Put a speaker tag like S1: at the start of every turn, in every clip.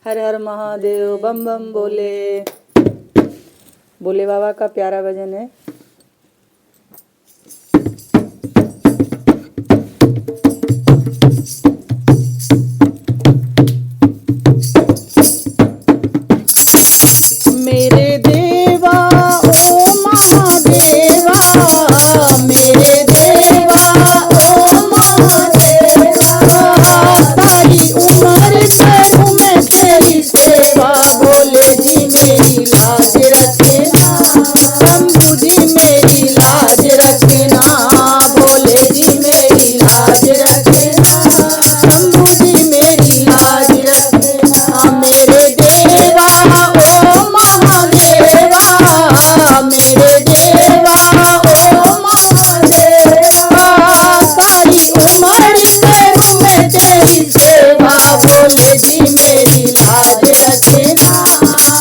S1: हर हर महादेव, बम बम बोले। भोले बाबा का प्यारा भजन है। मेरे देवा ओ महादेवा, मेरे देवा ओ महादेवा, सारी उम्र करूं मैं तेरी सेवा। भोले जी मेरी लाज रखना, शंभू जी मेरी लाज रखना। भोले जी मेरी लाज रखना, शंभू जी मेरी लाज रखना। मेरे देवा ओ महादेवा, मेरे देवा ओ महादेवा, सारी उम्र करूं मैं तेरी सेवा। भोले जी मेरी लाज रखना,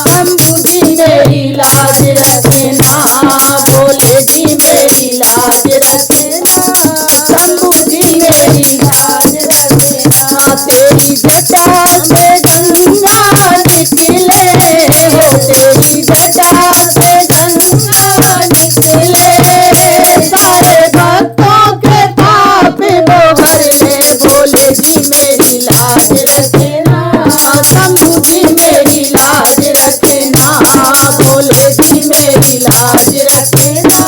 S1: शंभू जी मेरी लाज रखना। भोले जी मेरी लाज रखना, शंभू जी मेरी लाज रखना। तेरी जटा से गंगा निकले हो, तेरी जटा से गंगा निकले, सारे भक्तों के पाप वो हर ले। भोले जी मेरी लाज रखना, शंभू जी मेरी लाज रखना। भोले जी मेरी लाज रखना,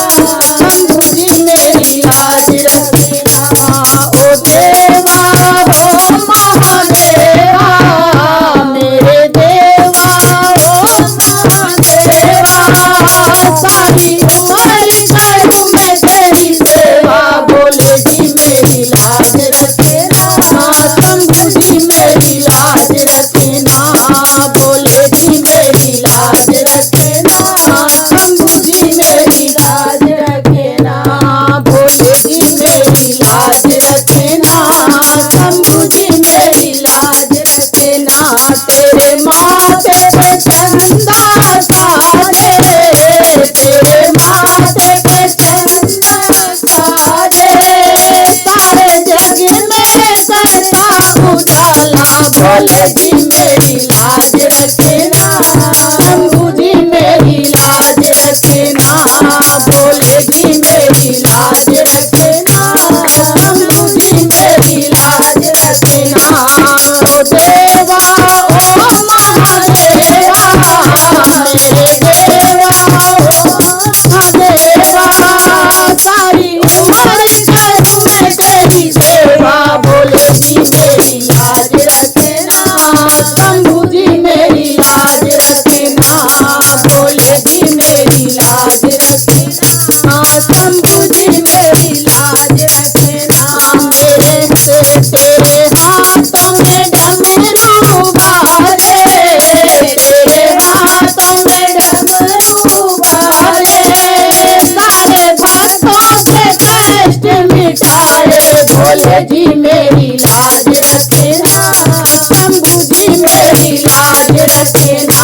S1: शंभू जी मेरी लाज रखना। ओ देवा हो महादेवा, मेरे देवा हो महादेवा, सारी उम्र करूं मैं तेरी सेवा। भोले जी मेरी लाज रखना, शंभू जी मेरी लाज रखना। भोले जी मेरी लाज रखना, शंभू जी मेरी लाज रखना। भोले जी मेरी लाज रखना, शंभू जी मेरी लाज रखना। तेरे माथे पे चंदा साजे, तेरे माथे पे चंदा साजे, सारे जग में करता उजाला। भोले जी मेरी लाज रखना, शंभू जी मेरी लाज रखना। भोले जी मेरी लाज रखना, शंभू जी मेरी लाज रखना। ओ देवा ओ महादेवा, मेरे देवा ओ महादेवा, सारी उम्र करूं मैं तेरी सेवा। भोले जी मेरी लाज रखना, शंभू जी मेरी लाज रखना। भोले जी मेरी लाज रखना, शंभू जी मेरी लाज रखना। मेरे से तेरे हाथों में डमरू बाजे, तेरे हाथों में डमरू बाजे, सारे भक्तों के कष्ट मिटाए। भोले जी मेरी लाज रखना, शंभू जी मेरी लाज रखना।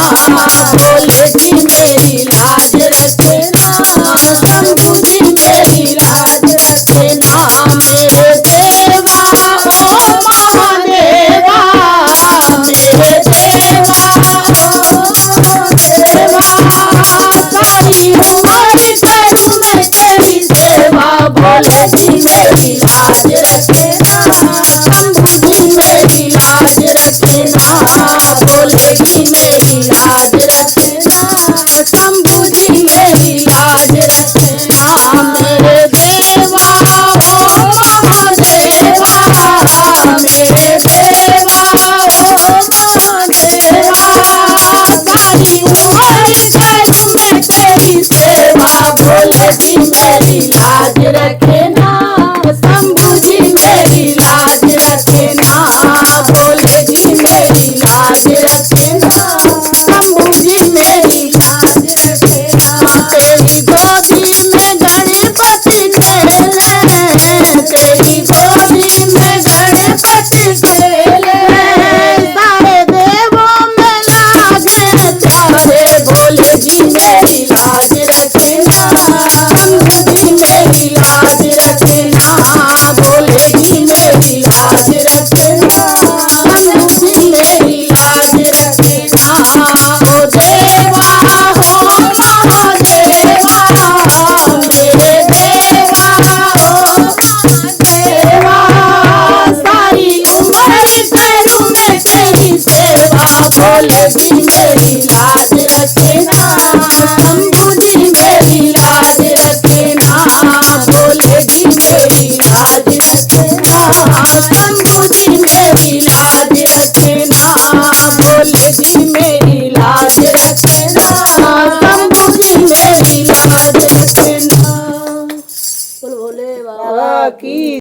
S1: भोले जी मेरी लाज रखना, शंभू जी मेरी लाज रखना। मेरे देवा ओ महादेवा, मेरे देवा ओ महादेवा, सारी उम्र करूं मैं तेरी सेवा। भोले जी मेरी लाज रखना, शंभू जी मेरी लाज रखना।